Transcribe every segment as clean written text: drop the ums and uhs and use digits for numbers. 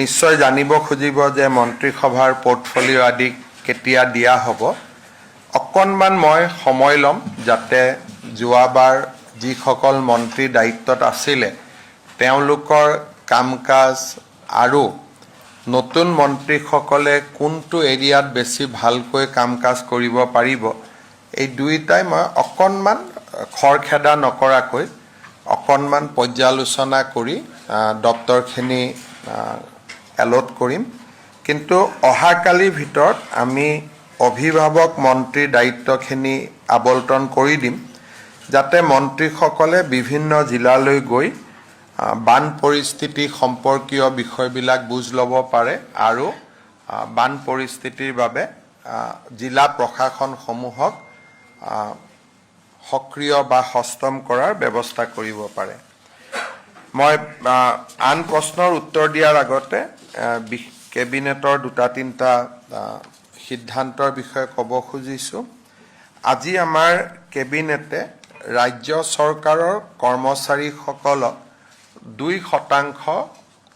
নিশ্চয় জানিব খুজিব যে মন্ত্ৰীসভাৰ পোৰ্টফলিঅ আদি কেতিয়া দিয়া হ'ব। অকণমান মই সময় ল'ম যাতে যোৱাবাৰ যিসকল মন্ত্ৰী দায়িত্বত আছিলে তেওঁলোকৰ কাম কাজ আৰু নতুন মন্ত্ৰীসকলে কোনটো এৰিয়াত বেছি ভালকৈ কাম কাজ কৰিব পাৰিব, এই দুইটাই মই অকণমান খৰখেদা নকৰাকৈ অকণমান পৰ্যালোচনা কৰি দপ্তৰখিনি এলট কৰিম। কিন্তু অহাকালিৰ ভিতৰত আমি অভিভাৱক মন্ত্ৰীৰ দায়িত্বখিনি আবণ্টন কৰি দিম যাতে মন্ত্ৰীসকলে বিভিন্ন জিলালৈ গৈ বান পৰিস্থিতি সম্পৰ্কীয় বিষয়বিলাক বুজ ল'ব পাৰে আৰু বান পৰিস্থিতিৰ বাবে জিলা প্ৰশাসনসমূহক সক্ৰিয় বা সষ্টম কৰাৰ ব্যৱস্থা কৰিব পাৰে। মই আন প্ৰশ্নৰ উত্তৰ দিয়াৰ আগতে কেবিনেটৰ দুটা তিনিটা সিদ্ধান্তৰ বিষয়ে ক'ব খুজিছোঁ। আজি আমাৰ কেবিনেটে ৰাজ্য চৰকাৰৰ কৰ্মচাৰীসকলক 2%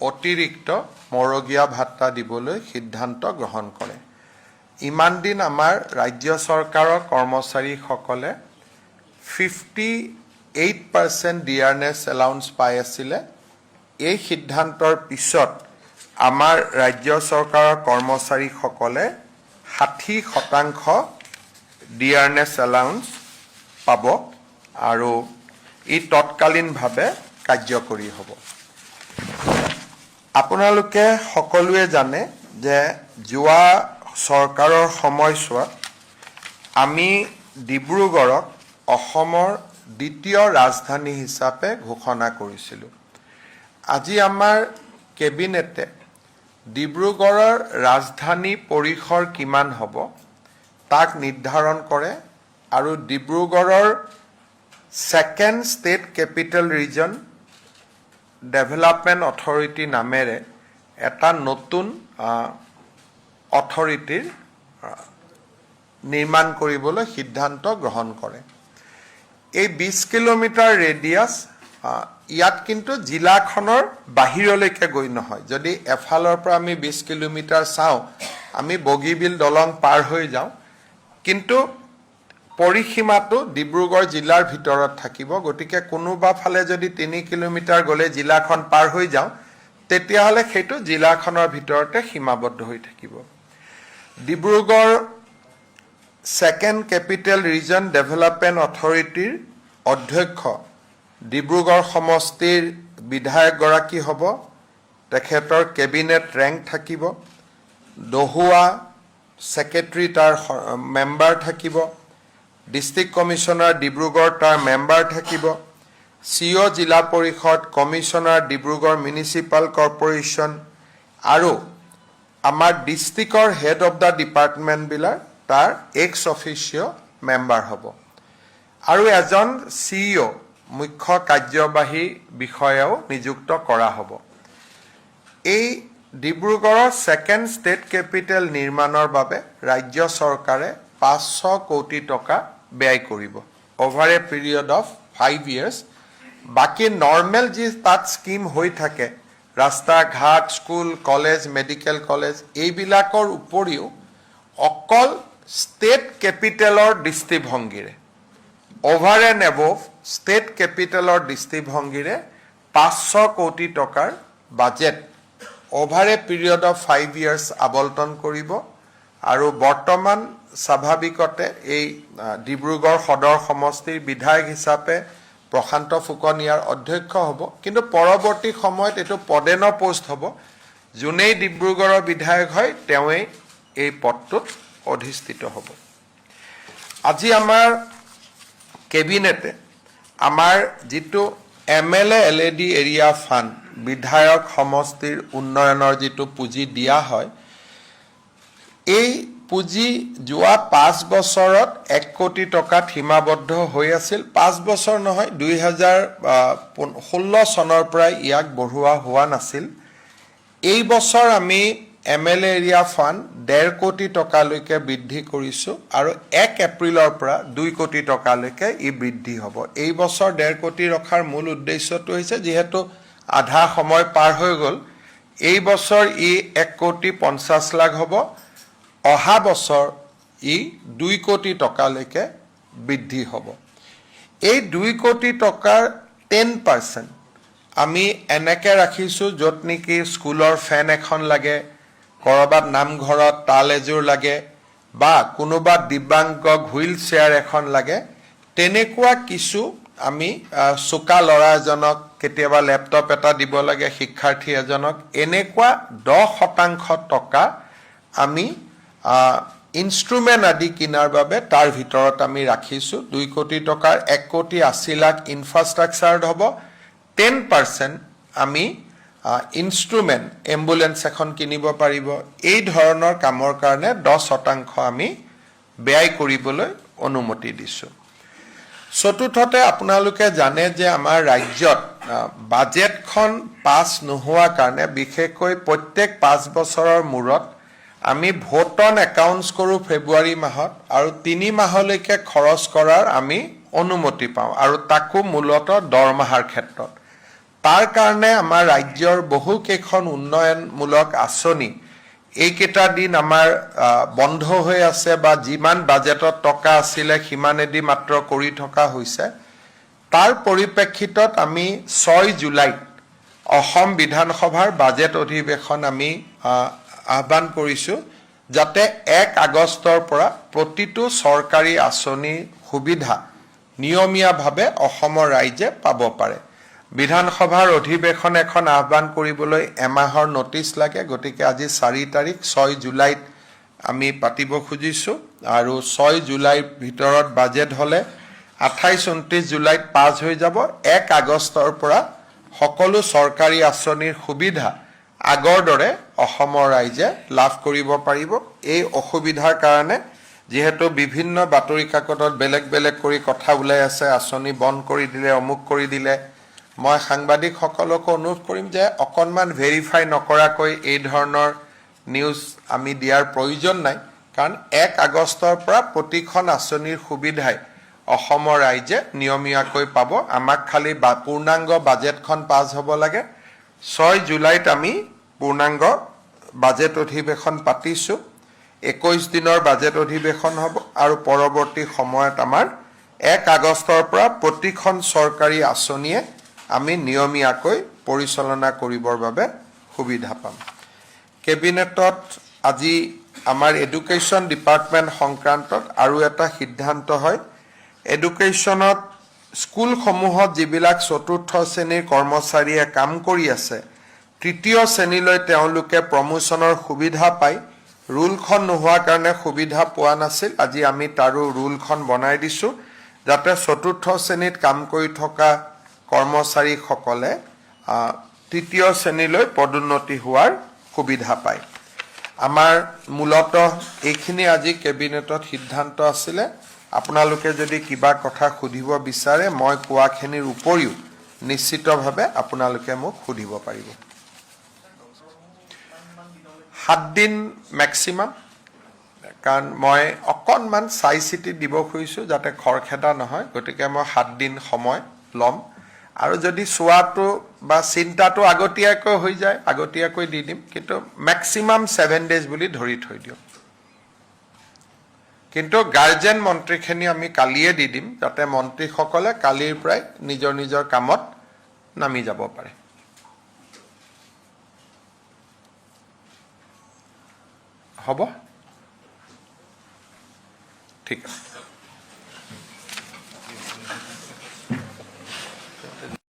অতিৰিক্ত মৰগীয়া ভাত্তা দিবলৈ সিদ্ধান্ত গ্ৰহণ কৰে। ইমান দিন আমাৰ ৰাজ্য চৰকাৰৰ কৰ্মচাৰীসকলে 58% ডিয়াৰনেছ এলাউন্স পাই আছিলে। এই সিদ্ধান্তৰ পিছত আমাৰ ৰাজ্য চৰকাৰৰ কৰ্মচাৰীসকলে 60% ডিয়াৰনেছ এলাউন্স পাব আৰু ই তৎকালীনভাৱে কাৰ্যকৰী হ'ব। আপোনালোকে সকলোৱে জানে যে যোৱা চৰকাৰৰ সময়ছোৱাত আমি ডিব্ৰুগড়ক অসমৰ দ্বিতীয় ৰাজধানী হিচাপে ঘোষণা কৰিছিলোঁ। আজি আমাৰ কেবিনেটে ডিব্ৰুগড়ৰ ৰাজধানী পৰিসৰ কিমান হ'ব তাক নিৰ্ধাৰণ কৰে আৰু ডিব্ৰুগড়ৰ second state capital region development authority নামেৰে এটা নতুন অথৰিটিৰ নিৰ্মাণ কৰিবলৈ সিদ্ধান্ত গ্ৰহণ কৰে। এই 20 কিলোমিটাৰ ৰেডিয়াছ ইয়াত কিন্তু জিলাখনৰ বাহিৰলৈকে গৈ নহয়। যদি এফালৰ পৰা আমি 20 কিলোমিটাৰ চাওঁ, আমি বগীবিল দলং পাৰ হৈ যাওঁ, কিন্তু পৰিসীমাটো ডিব্ৰুগড় জিলাৰ ভিতৰত থাকিব। গতিকে কোনোবা ফালে যদি 3 কিলোমিটাৰ গ'লে জিলাখন পাৰ হৈ যাওঁ, তেতিয়াহ'লে সেইটো জিলাখনৰ ভিতৰতে সীমাবদ্ধ হৈ থাকিব। Dibrugarh second capital region development অথৰিটিৰ অধ্যক্ষ ডিব্ৰুগড় সমষ্টিৰ বিধায়কগৰাকী হ'ব। তেখেতৰ কেবিনেট ৰেংক থাকিব। দহুৱা ছেক্ৰেটাৰী তাৰ মেম্বাৰ থাকিব। ডিষ্ট্ৰিক্ট কমিশ্যনাৰ ডিব্ৰুগড় তাৰ মেম্বাৰ থাকিব। CO জিলা পৰিষদ, কমিশ্যনাৰ ডিব্ৰুগড় মিউনিচিপাল কৰ্পৰেশ্যন আৰু আমাৰ ডিষ্ট্ৰিক্টৰ হেড অফ দ্য ডিপাৰ্টমেণ্টবিলাক তাৰ এক্স অফিচিঅ' মেম্বাৰ হ'ব আৰু এজন CEO মুখ্য কাৰ্যবাহী বিষয়াও নিযুক্ত কৰা হ'ব। এই ডিব্ৰুগড়ৰ ছেকেণ্ড ষ্টেট কেপিটেল নিৰ্মাণৰ বাবে ৰাজ্য চৰকাৰে 500 কোটি টকা ব্যয় কৰিব over A period of 5 years। বাকী নৰ্মেল যি তাত স্কিম হৈ থাকে, ৰাস্তা ঘাট, স্কুল, কলেজ, মেডিকেল কলেজ, এইবিলাকৰ উপৰিও অকল ষ্টেট কেপিটেলৰ দৃষ্টিভংগীৰে অভাৰ এণ্ড এবভ ষ্টেট কেপিটেলৰ দৃষ্টিভংগীৰে 500 কোটি টকাৰ budget over A period of 5 years আবণ্টন কৰিব আৰু বৰ্তমান স্বাভাৱিকতে এই ডিব্ৰুগড় সদৰ সমষ্টিৰ বিধায়ক হিচাপে প্ৰশান্ত ফুকন ইয়াৰ অধ্যক্ষ হ'ব। কিন্তু পৰৱৰ্তী সময়ত এইটো পদেন পোষ্ট হ'ব। যোনেই ডিব্ৰুগড়ৰ বিধায়ক হয় তেওঁৱেই এই পদটোত অধিষ্ঠিত হ'ব। আজি আমাৰ কেবিনেটে আমাৰ যিটো MLA LED এৰিয়া ফাণ্ড, বিধায়ক সমষ্টিৰ উন্নয়নৰ যিটো পুঁজি দিয়া হয়, এই পুঁজি যোৱা 5 বছৰত 1 কোটি টকাত সীমাবদ্ধ হৈ আছিল। 5 বছৰ নহয়, 2016 চনৰ পৰাই ইয়াক বঢ়োৱা হোৱা নাছিল। এই বছৰ আমি MLA এৰিয়া ফাণ্ড 1.5 কোটি টকালৈকে বৃদ্ধি কৰিছোঁ আৰু 1 এপ্ৰিলৰ পৰা 2 কোটি টকালৈকে ই বৃদ্ধি হ'ব। এই বছৰ 1.5 কোটি ৰখাৰ মূল উদ্দেশ্যটো হৈছে যিহেতু আধা সময় পাৰ হৈ গ'ল, এই বছৰ ই 1,50,00,000 হ'ব অহা বছৰ ই 2 কোটি টকালৈকে বৃদ্ধি হ'ব এই 2 কোটি টকাৰ 10% আমি এনেকে ৰাখিছোঁ য'ত নেকি স্কুলৰ ফেন এখন লাগে কৰবাত নামঘৰত তাল এযোৰ লাগে বা কোনোবা দিব্যাংগ হুইল চেয়াৰ এখন লাগে তেনেকুৱা কিছু আমি চোকা ল'ৰা এজনক কেতিয়াবা লেপটপ এটা দিব লাগে শিক্ষাৰ্থী এজনক এনেকুৱা 10% টকা আমি ইনষ্ট্ৰুমেণ্ট আদি কিনাৰ বাবে তাৰ ভিতৰত আমি ৰাখিছোঁ 2 কোটি টকাৰ 1,80,00,000 ইনফ্ৰাষ্ট্ৰাকচাৰত হ'ব 10% আমি ইনষ্ট্ৰুমেণ্ট এম্বুলেন্স এখন কিনিব পাৰিব এই ধৰণৰ কামৰ কাৰণে 10% আমি ব্যয় কৰিবলৈ অনুমতি দিছোঁ চতুৰ্থতে আপোনালোকে জানে যে আমাৰ ৰাজ্যত বাজেটখন পাছ নোহোৱা কাৰণে বিশেষকৈ প্ৰত্যেক 5 বছৰৰ মূৰত আমি ভোট অন একাউণ্টছ কৰোঁ ফেব্ৰুৱাৰী মাহত আৰু 3 মাহলৈকে খৰচ কৰাৰ আমি অনুমতি পাওঁ আৰু তাকো মূলতঃ দৰমহাৰ ক্ষেত্ৰত তাৰ কাৰণে আমাৰ ৰাজ্যৰ বহু কেইখন উন্নয়নমূলক আঁচনি এইকেইটা দিন আমাৰ বন্ধ হৈ আছে বা যিমান বাজেটত টকা আছিলে সিমানেদি মাত্ৰ কৰি থকা হৈছে তাৰ পৰিপ্ৰেক্ষিতত আমি 6 জুলাইত অসম বিধানসভাৰ বাজেট অধিৱেশন আমি আহ্বান কৰিছোঁ যাতে 1 আগষ্টৰ পৰা প্ৰতিটো চৰকাৰী আঁচনিৰ সুবিধা নিয়মীয়াভাৱে অসমৰ ৰাইজে পাব পাৰে বিধানসভাৰ অধিৱেশন এখন আহ্বান কৰিবলৈ এমাহৰ নটিচ লাগে গতিকে আজি 4 তাৰিখ 6 জুলাইত আমি পাতিব খুজিছোঁ আৰু 6 জুলাইৰ ভিতৰত বাজেট হ'লে 28-29 জুলাইত পাছ হৈ যাব 1 আগষ্টৰ পৰা সকলো চৰকাৰী আঁচনিৰ সুবিধা আগৰ দৰে অসমৰ ৰাইজে লাভ কৰিব পাৰিব এই অসুবিধাৰ কাৰণে যেহেতু বিভিন্ন বাতৰি কাকতত বেলেগ বেলেগ কৰি কথা ওলাই আছে আঁচনি বন্ধ কৰি দিলে অমুক কৰি দিলে মই সাংবাদিকসকলক অনুৰোধ কৰিম যে অকনমান ভেৰিফাই নকৰাকৈ এই ধৰণৰ নিউজ আমি দিয়াৰ প্ৰয়োজন নাই কাৰণ 1 আগষ্টৰ পৰা প্ৰতিখন আঁচনিৰ সুবিধাই অসমৰ ৰাইজে নিয়মীয়াকৈ পাব আমাক খালি পূৰ্ণাংগ বাজেটখন পাছ হ'ব লাগে 6 জুলাইত আমি পূৰ্ণাংগ বাজেট অধিৱেশন পাতিছোঁ 21 দিনৰ বাজেট অধিৱেশন হ'ব আৰু পৰৱৰ্তী সময়ত আমাৰ 1 আগষ্টৰ পৰা প্ৰতিখন চৰকাৰী আঁচনিয়ে আমি নিয়মীয়াকৈ পৰিচালনা কৰিবৰ বাবে সুবিধা পাম কেবিনেটত আজি আমাৰ এডুকেশ্যন ডিপাৰ্টমেণ্ট সংক্ৰান্তত আৰু এটা সিদ্ধান্ত হয় এডুকেশ্যনত স্কুলসমূহত যিবিলাক চতুৰ্থ শ্ৰেণীৰ কৰ্মচাৰীয়ে কাম কৰি আছে তৃতীয় শ্ৰেণীলৈ তেওঁলোকে প্ৰমোচনৰ সুবিধা পায় ৰুলখন নোহোৱাৰ কাৰণে সুবিধা পোৱা নাছিল আজি আমি তাৰো ৰুলখন বনাই দিছোঁ যাতে চতুৰ্থ শ্ৰেণীত কাম কৰি থকা কৰ্মচাৰীসকলে তৃতীয় শ্ৰেণীলৈ পদোন্নতি হোৱাৰ সুবিধা পায় আমাৰ মূলতঃ এইখিনি আজি কেবিনেটত সিদ্ধান্ত আছিলে আপোনালোকে যদি কিবা কথা সুধিব বিচাৰে মই কোৱাখিনিৰ উপৰিও নিশ্চিতভাৱে আপোনালোকে মোক সুধিব পাৰিব 7 দিন মেক্সিমাম কাৰণ মই অকনমান চাই চিতি দিব খুজিছোঁ যাতে খৰখেদা নহয় গতিকে মই 7 দিন সময় ল'ম আৰু যদি চোৱাটো বা চিন্তাটো আগতীয়াকৈ হৈ যায় আগতীয়াকৈ দি দিম কিন্তু মেক্সিমাম 7 ডেজ বুলি ধৰি থৈ দিওঁ কিন্তু গাৰ্জেন মন্ত্ৰীখিনি আমি কালিয়ে দি দিম যাতে মন্ত্ৰীসকলে কালিৰ পৰাই নিজৰ নিজৰ কামত নামি যাব পাৰে হ'ব ঠিক আছে